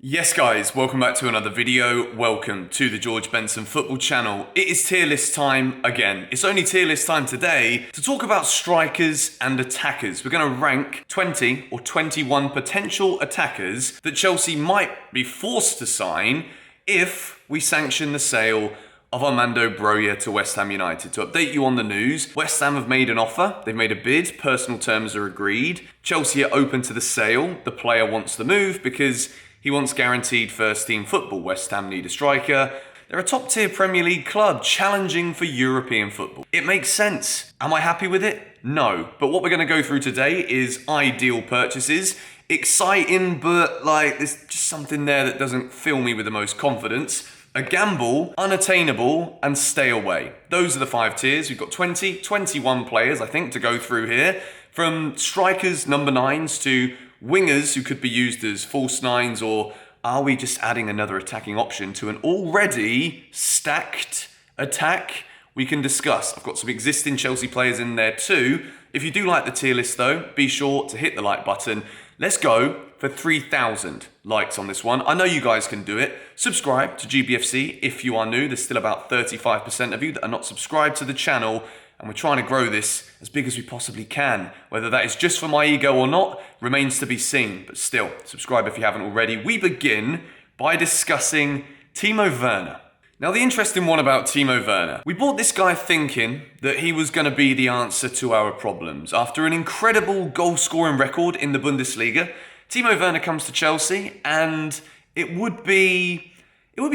Yes guys, welcome back to another video. Welcome to the George Benson Football Channel. It is tier list time again. It's only tier list time today to talk about strikers and attackers. We're going to rank 20 or 21 potential attackers that Chelsea might be forced to sign if we sanction the sale of Armando Broja to West Ham United. To update you on the news, West Ham have made an offer. They've made a bid. Personal terms are agreed. Chelsea are open to the sale. The player wants the move because he wants guaranteed first-team football. West Ham need a striker. They're a top-tier Premier League club challenging for European football. It makes sense. Am I happy with it? No. But what we're going to go through today is ideal purchases. Exciting, but there's just something there that doesn't fill me with the most confidence. A gamble, unattainable, and stay away. Those are the 5 tiers. We've got 20, 21 players, I think, to go through here. From strikers, number 9s, to wingers who could be used as false 9s, or are we just adding another attacking option to an already stacked attack? We can discuss. I've got some existing Chelsea players in there too. If you do like the tier list though, be sure to hit the like button. Let's go for 3,000 likes on this one. I know you guys can do it. Subscribe to GBFC if you are new. There's still about 35% of you that are not subscribed to the channel, and we're trying to grow this as big as we possibly can. Whether that is just for my ego or not remains to be seen, but still, subscribe if you haven't already. We begin by discussing TIMO Werner. Now, the interesting one about TIMO Werner, we bought this guy thinking that he was going to be the answer to our problems. After an incredible goal-scoring record in the Bundesliga, TIMO Werner comes to Chelsea, and it would be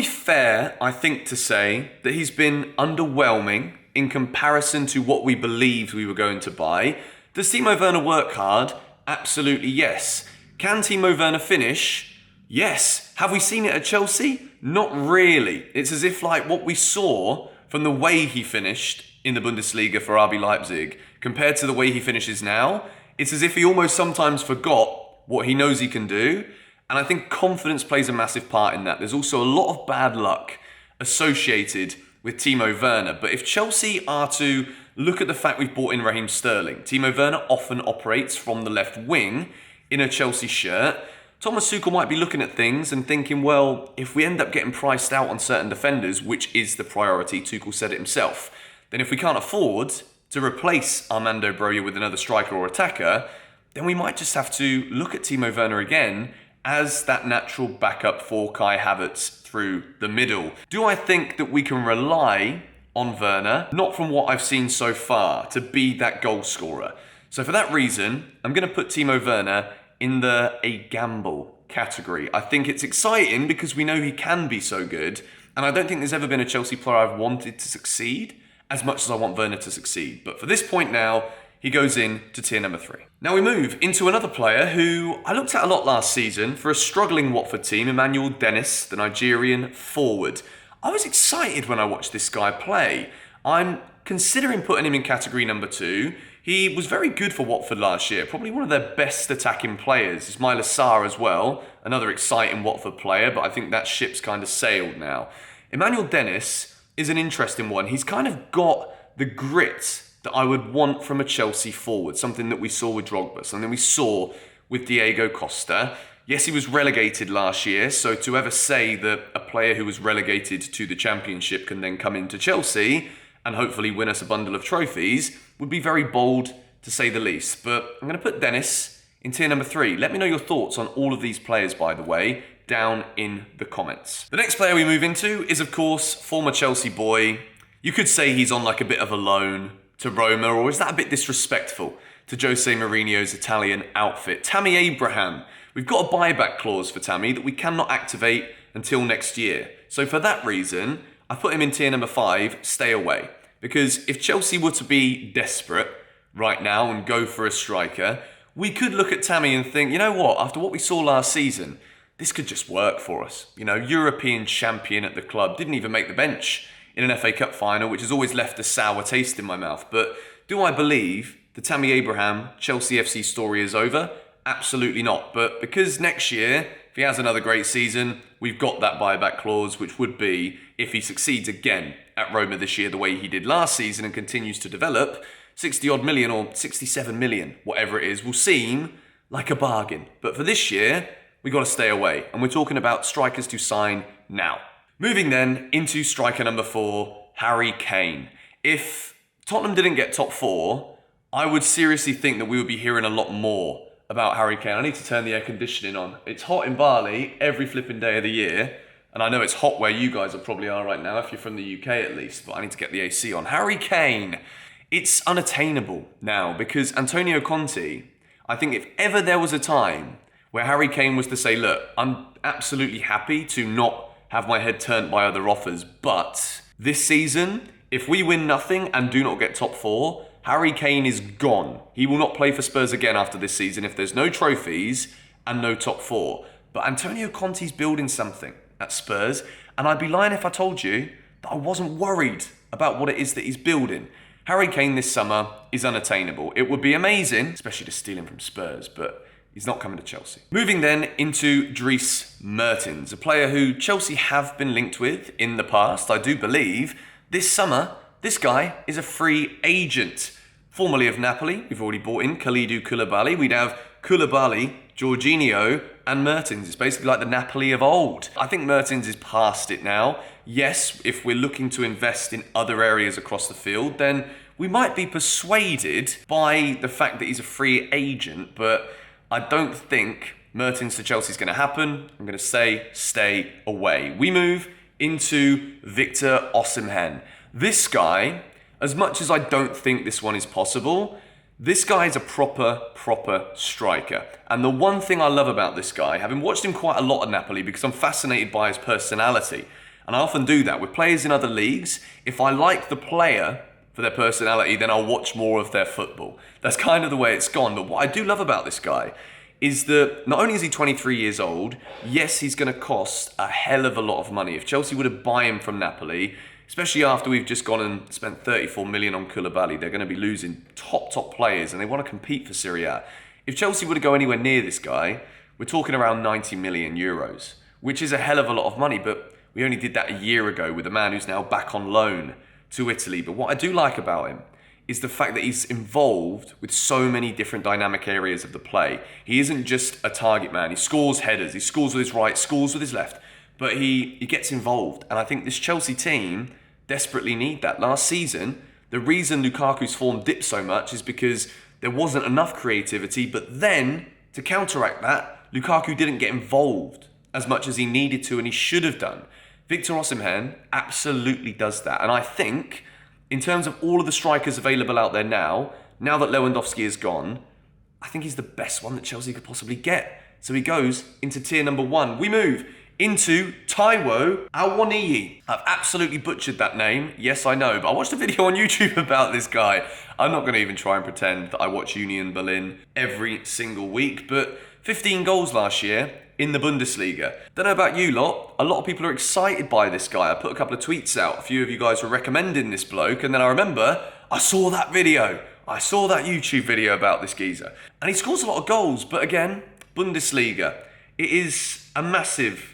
fair, I think, to say that he's been underwhelming in comparison to what we believed we were going to buy. Does Timo Werner work hard? Absolutely yes. Can Timo Werner finish? Yes. Have we seen it at Chelsea? Not really. It's as if what we saw from the way he finished in the Bundesliga for RB Leipzig compared to the way he finishes now, it's as if he almost sometimes forgot what he knows he can do. And I think confidence plays a massive part in that. There's also a lot of bad luck associated with Timo Werner. But if Chelsea are to look at the fact we've bought in Raheem Sterling, Timo Werner often operates from the left wing in a Chelsea shirt. Thomas Tuchel might be looking at things and thinking, well, if we end up getting priced out on certain defenders, which is the priority, Tuchel said it himself, then if we can't afford to replace Armando Broja with another striker or attacker, then we might just have to look at Timo Werner again as that natural backup for Kai Havertz through the middle. Do I think that we can rely on Werner? Not from what I've seen so far, to be that goal scorer. So for that reason, I'm going to put Timo Werner in the a gamble category. I think it's exciting because we know he can be so good, and I don't think there's ever been a Chelsea player I've wanted to succeed as much as I want Werner to succeed. But for this point now, he goes in to tier number 3. Now we move into another player who I looked at a lot last season for a struggling Watford team, Emmanuel Dennis, the Nigerian forward. I was excited when I watched this guy play. I'm considering putting him in category number 2. He was very good for Watford last year, probably one of their best attacking players. Ismaila Sarr as well, another exciting Watford player, but I think that ship's kind of sailed now. Emmanuel Dennis is an interesting one. He's kind of got the grit that I would want from a Chelsea forward, something that we saw with Drogba, something we saw with Diego Costa. Yes, he was relegated last year, so to ever say that a player who was relegated to the Championship can then come into Chelsea and hopefully win us a bundle of trophies would be very bold, to say the least. But I'm going to put Dennis in tier number 3. Let me know your thoughts on all of these players, by the way, down in the comments. The next player we move into is, of course, former Chelsea boy. You could say he's on a bit of a loan to Roma, or is that a bit disrespectful to Jose Mourinho's Italian outfit? Tammy Abraham. We've got a buyback clause for Tammy that we cannot activate until next year. So for that reason, I put him in tier number 5, stay away. Because if Chelsea were to be desperate right now and go for a striker, we could look at Tammy and think, you know what, after what we saw last season, this could just work for us. European champion at the club, didn't even make the bench in an FA Cup final, which has always left a sour taste in my mouth. But do I believe the Tammy Abraham Chelsea FC story is over? Absolutely not. But because next year, if he has another great season, we've got that buyback clause, which would be, if he succeeds again at Roma this year the way he did last season and continues to develop, 60 odd million or 67 million, whatever it is, will seem like a bargain. But for this year, we got to stay away. And we're talking about strikers to sign now. Moving then into striker number 4, Harry Kane. If Tottenham didn't get top 4, I would seriously think that we would be hearing a lot more about Harry Kane. I need to turn the air conditioning on. It's hot in Bali every flipping day of the year. And I know it's hot where you guys probably are right now, if you're from the UK at least, but I need to get the AC on. Harry Kane, it's unattainable now because Antonio Conte, I think if ever there was a time where Harry Kane was to say, look, I'm absolutely happy to not have my head turned by other offers, but this season, if we win nothing and do not get top 4, Harry Kane is gone. He will not play for Spurs again after this season if there's no trophies and no top 4. But Antonio Conte's building something at Spurs, and I'd be lying if I told you that I wasn't worried about what it is that he's building. Harry Kane this summer is unattainable. It would be amazing, especially to steal him from Spurs, but he's not coming to Chelsea. Moving then into Dries Mertens, a player who Chelsea have been linked with in the past, I do believe. This summer, this guy is a free agent. Formerly of Napoli, we've already bought in Kalidou Koulibaly. We'd have Koulibaly, Jorginho, and Mertens. It's basically like the Napoli of old. I think Mertens is past it now. Yes, if we're looking to invest in other areas across the field, then we might be persuaded by the fact that he's a free agent, but I don't think Mertens to Chelsea is going to happen. I'm going to say stay away. We move into Victor Osimhen. This guy, as much as I don't think this one is possible, this guy is a proper striker. And the one thing I love about this guy, having watched him quite a lot at Napoli because I'm fascinated by his personality, and I often do that with players in other leagues. If I like the player for their personality, then I'll watch more of their football. That's kind of the way it's gone. But what I do love about this guy is that not only is he 23 years old, yes, he's going to cost a hell of a lot of money. If Chelsea were to buy him from Napoli, especially after we've just gone and spent 34 million on Koulibaly, they're going to be losing top players and they want to compete for Serie A. If Chelsea were to go anywhere near this guy, we're talking around 90 million euros, which is a hell of a lot of money, but we only did that a year ago with a man who's now back on loan to Italy. But what I do like about him is the fact that he's involved with so many different dynamic areas of the play. He isn't just a target man. He scores headers, he scores with his right, scores with his left, but he gets involved. And I think this Chelsea team desperately need that. Last season, the reason Lukaku's form dipped so much is because there wasn't enough creativity, but then to counteract that, Lukaku didn't get involved as much as he needed to and he should have done. Victor Osimhen absolutely does that. And I think, in terms of all of the strikers available out there now that Lewandowski is gone, I think he's the best one that Chelsea could possibly get. So he goes into tier number 1. We move into Taiwo Awoniyi. I've absolutely butchered that name. Yes, I know, but I watched a video on YouTube about this guy. I'm not going to even try and pretend that I watch Union Berlin every single week, but 15 goals last year in the Bundesliga. Don't know about you lot, a lot of people are excited by this guy. I put a couple of tweets out. A few of you guys were recommending this bloke, and then I remember I saw that video. I saw that YouTube video about this geezer. And he scores a lot of goals, but again, Bundesliga. It is a massive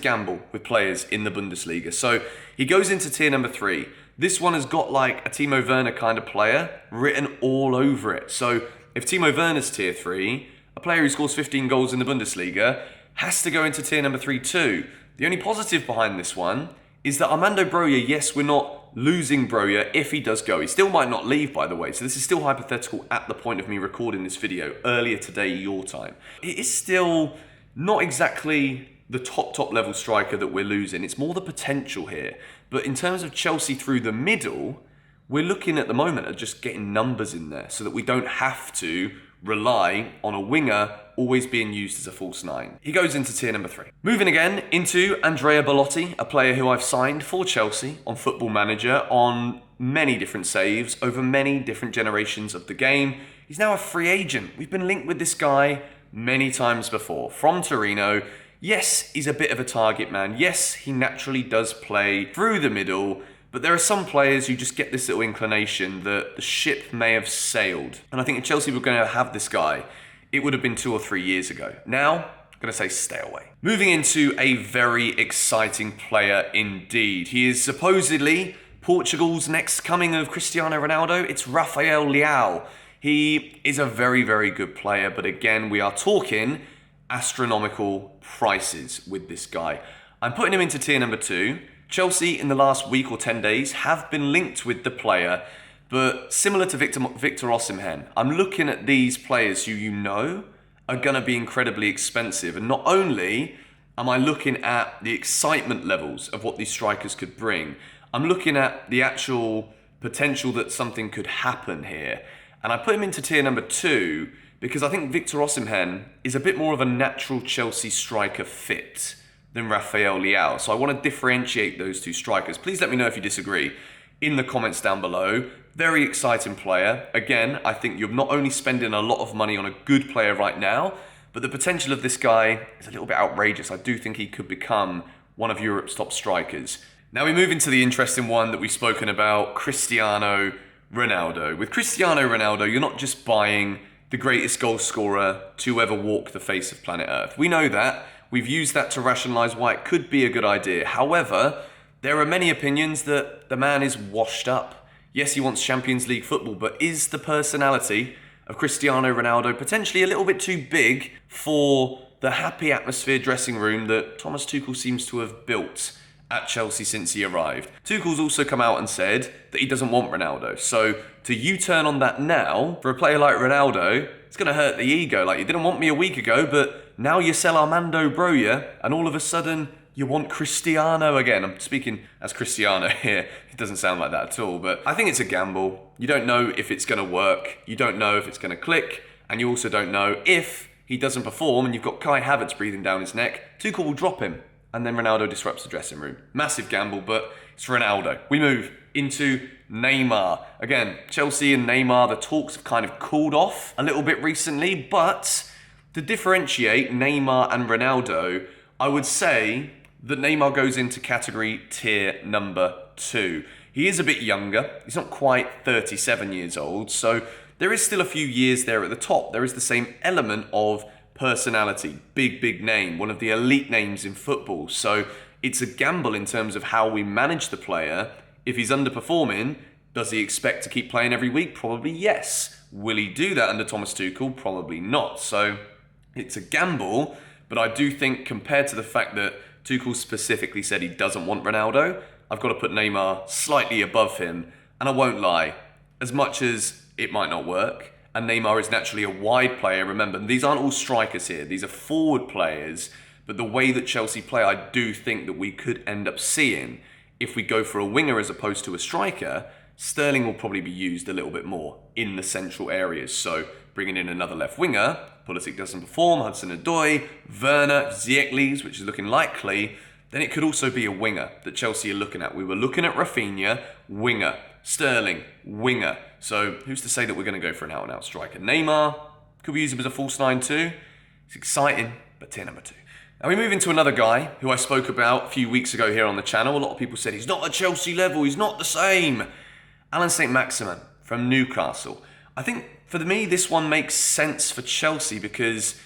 gamble with players in the Bundesliga. So he goes into tier number 3. This one has got like a TIMO Werner kind of player written all over it. So if TIMO Werner's tier 3, a player who scores 15 goals in the Bundesliga has to go into tier number 3 too. The only positive behind this one is that Armando Broja, yes, we're not losing Broja if he does go. He still might not leave, by the way. So this is still hypothetical at the point of me recording this video earlier today, your time. It is still not exactly the top level striker that we're losing. It's more the potential here. But in terms of Chelsea through the middle, we're looking at the moment at just getting numbers in there so that we don't have to rely on a winger always being used as a false 9. He goes into tier number 3. Moving again into Andrea Belotti, a player who I've signed for Chelsea on Football Manager on many different saves over many different generations of the game. He's now a free agent. We've been linked with this guy many times before. From Torino, yes, he's a bit of a target man. Yes, he naturally does play through the middle, but there are some players who just get this little inclination that the ship may have sailed. And I think if Chelsea were going to have this guy, it would have been 2 or 3 years ago. Now, I'm going to say stay away. Moving into a very exciting player indeed. He is supposedly Portugal's next coming of Cristiano Ronaldo. It's RAFAEL LEÁO. He is a very good player, but again, we are talking astronomical prices with this guy. I'm putting him into tier number 2. Chelsea in the last week or 10 days have been linked with the player, but similar to Victor Osimhen, I'm looking at these players who you know are going to be incredibly expensive. And not only am I looking at the excitement levels of what these strikers could bring, I'm looking at the actual potential that something could happen here. And I put him into tier number 2 because I think Victor Osimhen is a bit more of a natural Chelsea striker fit than Raphael LEÁO. So I want to differentiate those two strikers. Please let me know if you disagree in the comments down below. Very exciting player. Again, I think you're not only spending a lot of money on a good player right now, but the potential of this guy is a little bit outrageous. I do think he could become one of Europe's top strikers. Now we move into the interesting one that we've spoken about, Cristiano Ronaldo. With Cristiano Ronaldo, you're not just buying the greatest goal scorer to ever walk the face of planet Earth. We know that. We've used that to rationalise why it could be a good idea. However, there are many opinions that the man is washed up. Yes, he wants Champions League football, but is the personality of Cristiano Ronaldo potentially a little bit too big for the happy atmosphere dressing room that Thomas Tuchel seems to have built at Chelsea since he arrived? Tuchel's also come out and said that he doesn't want Ronaldo. So to U-turn on that now, for a player like Ronaldo, it's going to hurt the ego. Like, you didn't want me a week ago, but now you sell Armando Broja, and all of a sudden you want Cristiano again. I'm speaking as Cristiano here. It doesn't sound like that at all, but I think it's a gamble. You don't know if it's going to work. You don't know if it's going to click, and you also don't know if he doesn't perform and you've got Kai Havertz breathing down his neck, Tuchel will drop him. And then Ronaldo disrupts the dressing room. Massive gamble, but it's Ronaldo. We move into Neymar. Again, Chelsea and Neymar, the talks have kind of cooled off a little bit recently, but to differentiate Neymar and Ronaldo, I would say that Neymar goes into category tier number 2. He is a bit younger. He's not quite 37 years old, so there is still a few years there at the top. There is the same element of personality, big name, one of the elite names in football. So it's a gamble in terms of how we manage the player. If he's underperforming, does he expect to keep playing every week? Probably yes. Will he do that under Thomas Tuchel? Probably not. So it's a gamble, but I do think compared to the fact that Tuchel specifically said he doesn't want Ronaldo, I've got to put Neymar slightly above him. And I won't lie, as much as it might not work, and Neymar is naturally a wide player. Remember, these aren't all strikers here. These are forward players. But the way that Chelsea play, I do think that we could end up seeing, if we go for a winger as opposed to a striker, Sterling will probably be used a little bit more in the central areas. So bringing in another left winger, Pulisic doesn't perform, Hudson-Odoi, Werner, Ziyech, which is looking likely, then it could also be a winger that Chelsea are looking at. We were looking at Raphinha, winger. Sterling, winger. So who's to say that we're going to go for an out-and-out striker? Neymar, could we use him as a false 9 too? It's exciting, but tier number 2. Now we move into another guy who I spoke about a few weeks ago here on the channel. A lot of people said he's not at Chelsea level, he's not the same. Alan Saint-Maximin from Newcastle. I think for me this one makes sense for Chelsea because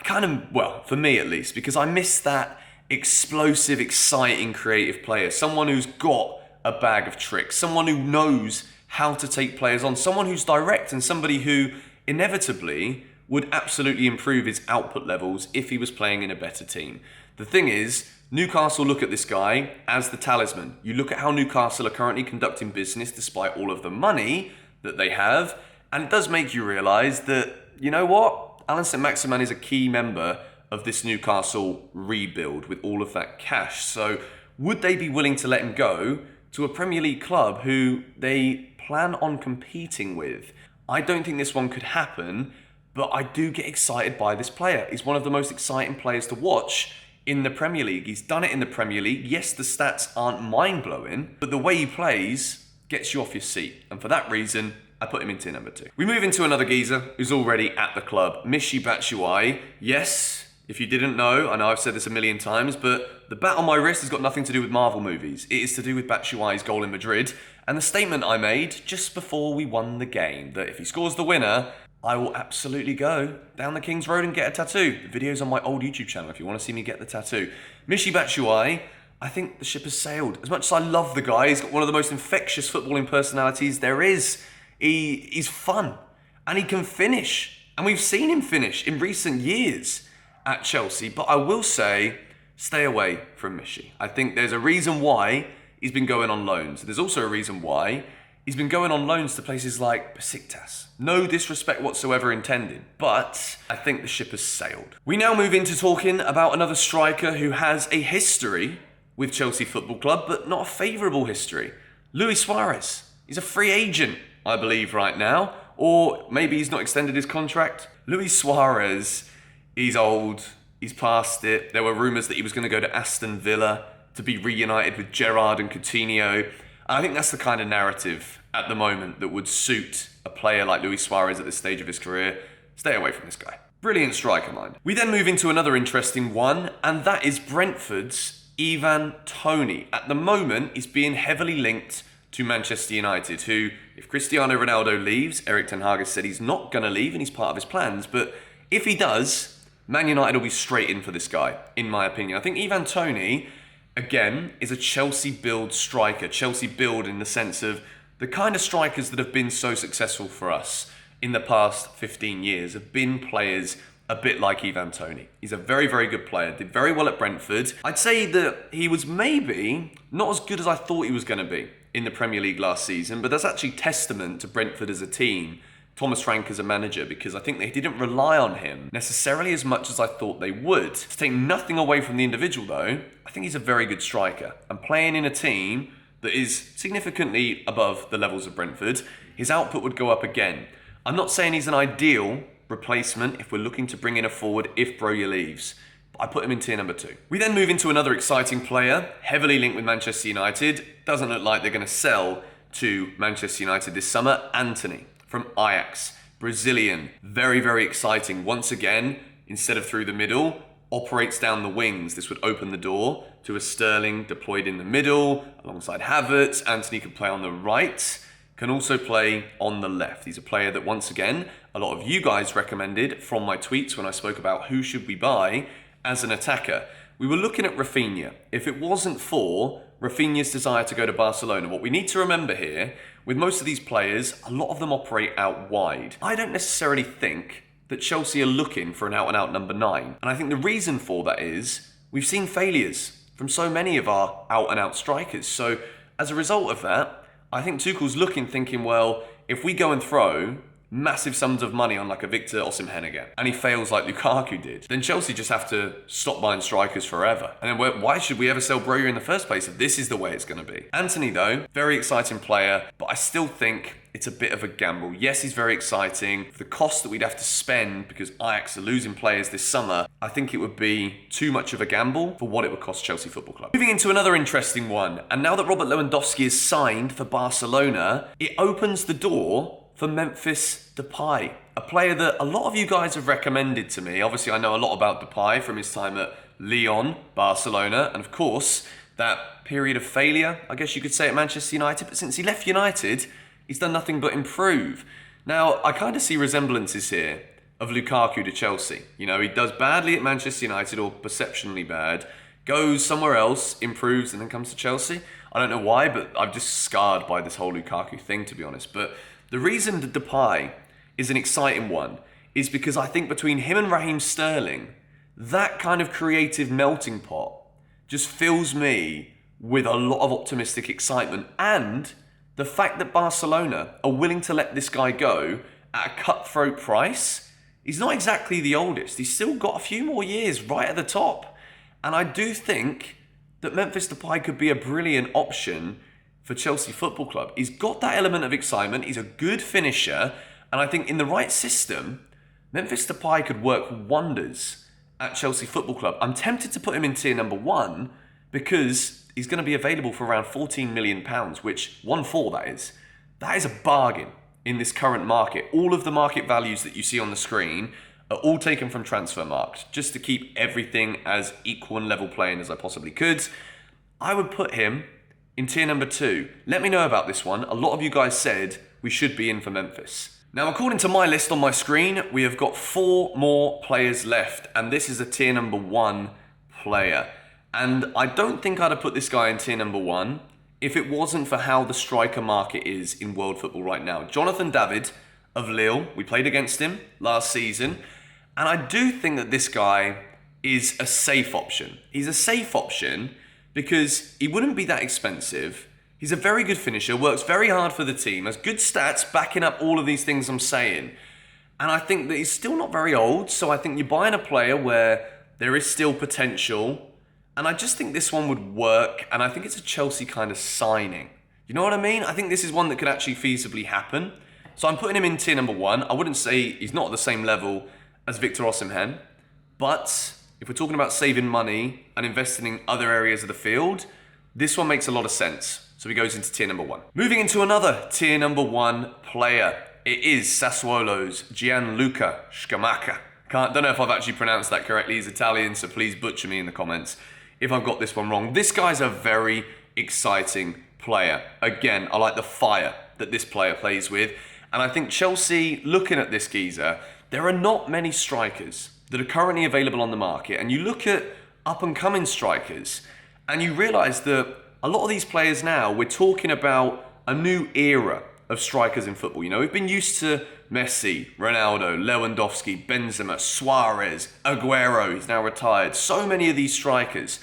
for me at least, because I miss that explosive, exciting, creative player. Someone who's got a bag of tricks, someone who knows how to take players on, someone who's direct, and somebody who inevitably would absolutely improve his output levels if he was playing in a better team. The thing is, Newcastle look at this guy as the talisman. You look at how Newcastle are currently conducting business despite all of the money that they have, and it does make you realise that, you know what? Alan Saint-Maximin is a key member of this Newcastle rebuild with all of that cash. So would they be willing to let him go to a Premier League club who they plan on competing with? I don't think this one could happen, but I do get excited by this player. He's one of the most exciting players to watch in the Premier League. He's done it in the Premier League. Yes, the stats aren't mind-blowing, but the way he plays gets you off your seat. And for that reason, I put him into number 2. We move into another geezer who's already at the club, Michy Batshuayi. Yes, if you didn't know, I know I've said this a million times, but the bat on my wrist has got nothing to do with Marvel movies. It is to do with Batshuayi's goal in Madrid and the statement I made just before we won the game, that if he scores the winner, I will absolutely go down the King's Road and get a tattoo. The video's on my old YouTube channel if you want to see me get the tattoo. Michy Batshuayi, I think the ship has sailed. As much as I love the guy, he's got one of the most infectious footballing personalities there is. He's fun and he can finish. And we've seen him finish in recent years. at Chelsea, but I will say, stay away from Michy. I think there's a reason why he's been going on loans. There's also a reason why he's been going on loans to places like Besiktas. No disrespect whatsoever intended, but I think the ship has sailed. We now move into talking about another striker who has a history with Chelsea Football Club, but not a favourable history. Luis Suarez. He's a free agent, I believe, right now. Or maybe he's not extended his contract. Luis Suarez, he's old. He's past it. There were rumours that he was going to go to Aston Villa to be reunited with Gerrard and Coutinho. And I think that's the kind of narrative at the moment that would suit a player like Luis Suarez at this stage of his career. Stay away from this guy. Brilliant striker, mind. We then move into another interesting one, and that is Brentford's Ivan Toney. At the moment, he's being heavily linked to Manchester United, who, if Cristiano Ronaldo leaves, Erik ten Hag has said he's not going to leave and he's part of his plans, but if he does, Man United will be straight in for this guy, in my opinion. I think Ivan Toney, again, is a Chelsea build striker. Chelsea build in the sense of the kind of strikers that have been so successful for us in the past 15 years have been players a bit like Ivan Toney. He's a very, very good player, did very well at Brentford. I'd say that he was maybe not as good as I thought he was going to be in the Premier League last season, but that's actually testament to Brentford as a team, Thomas Frank as a manager, because I think they didn't rely on him necessarily as much as I thought they would. To take nothing away from the individual though, I think he's a very good striker. And playing in a team that is significantly above the levels of Brentford, his output would go up again. I'm not saying he's an ideal replacement if we're looking to bring in a forward if Broja leaves. I put him in tier number 2. We then move into another exciting player, heavily linked with Manchester United. Doesn't look like they're going to sell to Manchester United this summer. Antony from Ajax, Brazilian, very, very exciting. Once again, instead of through the middle, operates down the wings. This would open the door to a Sterling deployed in the middle, alongside Havertz. Antony can play on the right, can also play on the left. He's a player that, once again, a lot of you guys recommended from my tweets when I spoke about who should we buy as an attacker. We were looking at Raphinha. If it wasn't for Raphinha's desire to go to Barcelona, what we need to remember here, with most of these players, a lot of them operate out wide. I don't necessarily think that Chelsea are looking for an out-and-out number 9. And I think the reason for that is we've seen failures from so many of our out-and-out strikers. So as a result of that, I think Tuchel's looking, thinking, well, if we go and throw massive sums of money on like a Victor Osimhen again, and he fails like Lukaku did, then Chelsea just have to stop buying strikers forever. And then why should we ever sell Broja in the first place if this is the way it's going to be? Antony though, very exciting player, but I still think it's a bit of a gamble. Yes, he's very exciting. For the cost that we'd have to spend because Ajax are losing players this summer, I think it would be too much of a gamble for what it would cost Chelsea Football Club. Moving into another interesting one, and now that Robert Lewandowski is signed for Barcelona, it opens the door for Memphis Depay, a player that a lot of you guys have recommended to me. Obviously, I know a lot about Depay from his time at LEON, Barcelona, and of course, that period of failure, I guess you could say, at Manchester United. But since he left United, he's done nothing but improve. Now, I kind of see resemblances here of Lukaku to Chelsea. You know, he does badly at Manchester United, or perceptionally bad, goes somewhere else, improves, and then comes to Chelsea. I don't know why, but I'm just scarred by this whole Lukaku thing, to be honest. But the reason that Depay is an exciting one is because I think between him and Raheem Sterling, that kind of creative melting pot just fills me with a lot of optimistic excitement. And the fact that Barcelona are willing to let this guy go at a cutthroat price, he's not exactly the oldest. He's still got a few more years right at the top. And I do think that Memphis Depay could be a brilliant option for Chelsea Football Club. He's got that element of excitement. He's a good finisher. And I think in the right system, Memphis Depay could work wonders at Chelsea Football Club. I'm tempted to put him in tier number 1 because he's going to be available for around £14 million, which 1-4 that is. That is a bargain in this current market. All of the market values that you see on the screen are all taken from Transfermarkt, just to keep everything as equal and level playing as I possibly could. I would put him in tier number 2. Let me know about this one. A lot of you guys said we should be in for Memphis. Now, according to my list on my screen, we have got 4 more players left, and this is a tier number 1 player. And I don't think I'd have put this guy in tier number 1 if it wasn't for how the striker market is in world football right now. Jonathan David of Lille, we played against him last season, and I do think that this guy is a safe option. He's a safe option because he wouldn't be that expensive. He's a very good finisher, works very hard for the team, has good stats backing up all of these things I'm saying. And I think that he's still not very old, so I think you're buying a player where there is still potential. And I just think this one would work, and I think it's a Chelsea kind of signing. You know what I mean? I think this is one that could actually feasibly happen. So I'm putting him in tier number 1. I wouldn't say he's not at the same level as Victor Osimhen, but if we're talking about saving money and investing in other areas of the field, this one makes a lot of sense. So he goes into tier number 1. Moving into another tier number 1 player. It is Sassuolo's Gianluca Scamacca. Don't know if I've actually pronounced that correctly. He's Italian, so please butcher me in the comments if I've got this one wrong. This guy's a very exciting player. Again, I like the fire that this player plays with. And I think Chelsea, looking at this geezer, there are not many strikers that are currently available on the market. And you look at up-and-coming strikers, and you realise that a lot of these players now, we're talking about a new era of strikers in football. You know, we've been used to Messi, Ronaldo, Lewandowski, Benzema, Suarez, Aguero, he's now retired. So many of these strikers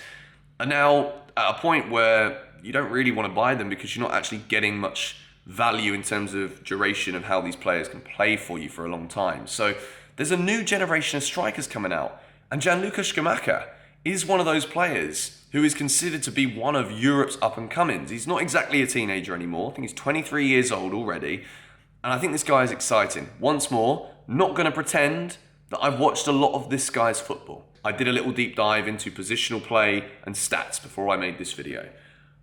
are now at a point where you don't really want to buy them because you're not actually getting much value in terms of duration of how these players can play for you for a long time. So there's a new generation of strikers coming out. And Gianluca Scamacca is one of those players who is considered to be one of Europe's up-and-comings. He's not exactly a teenager anymore. I think he's 23 years old already. And I think this guy is exciting. Once more, not going to pretend that I've watched a lot of this guy's football. I did a little deep dive into positional play and stats before I made this video.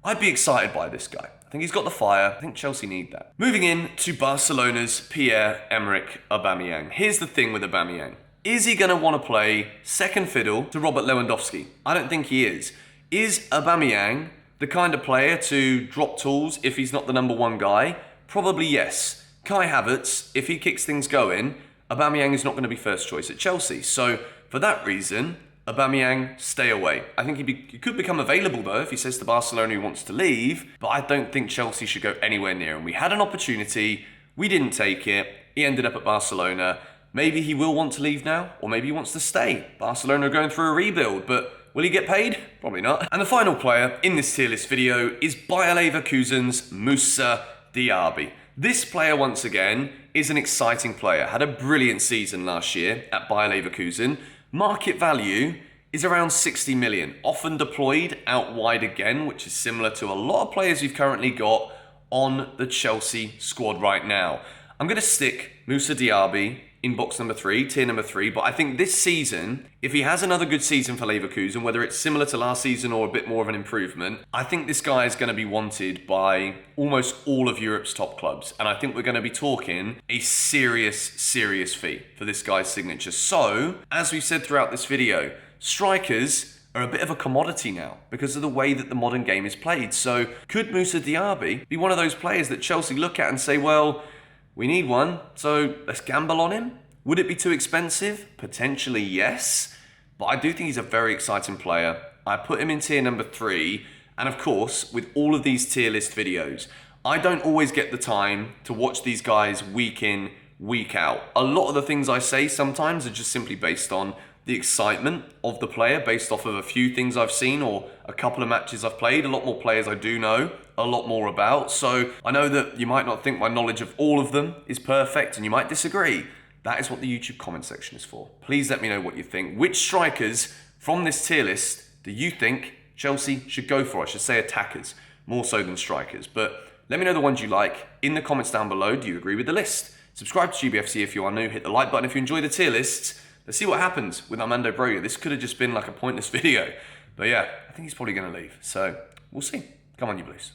I'd be excited by this guy. I think he's got the fire. I think Chelsea need that. Moving in to Barcelona's Pierre-Emerick Aubameyang. Here's the thing with Aubameyang. Is he going to want to play second fiddle to Robert Lewandowski? I don't think he is. Is Aubameyang the kind of player to drop tools if he's not the number 1 guy? Probably yes. Kai Havertz, if he kicks things going, Aubameyang is not going to be first choice at Chelsea. So for that reason, Aubameyang, stay away. I think he could become available though if he says to Barcelona he wants to leave, but I don't think Chelsea should go anywhere near him. We had an opportunity, we didn't take it, he ended up at Barcelona. Maybe he will want to leave now, or maybe he wants to stay. Barcelona are going through a rebuild, but will he get paid? Probably not. And the final player in this tier list video is Bayer Leverkusen's Moussa Diaby. This player, once again, is an exciting player. Had a brilliant season last year at Bayer Leverkusen. Market value is around 60 million, often deployed out wide again, which is similar to a lot of players we've currently got on the Chelsea squad right now. I'm going to stick Moussa Diaby in box number 3, tier number 3, but I think this season, if he has another good season for Leverkusen, whether it's similar to last season or a bit more of an improvement, I think this guy is going to be wanted by almost all of Europe's top clubs. And I think we're going to be talking a serious fee for this guy's signature. So, as we've said throughout this video, strikers are a bit of a commodity now because of the way that the modern game is played. So, could Moussa Diaby be one of those players that Chelsea look at and say, well, we need one, so let's gamble on him? Would it be too expensive? Potentially, yes. But I do think he's a very exciting player. I put him in tier number 3. And of course, with all of these tier list videos, I don't always get the time to watch these guys week in, week out. A lot of the things I say sometimes are just simply based on the excitement of the player, based off of a few things I've seen or a couple of matches I've played. A lot more players I do know a lot more about. So I know that you might not think my knowledge of all of them is perfect and you might disagree. That is what the YouTube comment section is for. Please let me know what you think. Which strikers from this tier list do you think Chelsea should go for? I should say attackers, more so than strikers. But let me know the ones you like in the comments down below. Do you agree with the list? Subscribe to GBFC if you are new. Hit the like button if you enjoy the tier lists. Let's see what happens with Armando Broja. This could have just been like a pointless video. But yeah, I think he's probably going to leave. So we'll see. Come on, you Blues.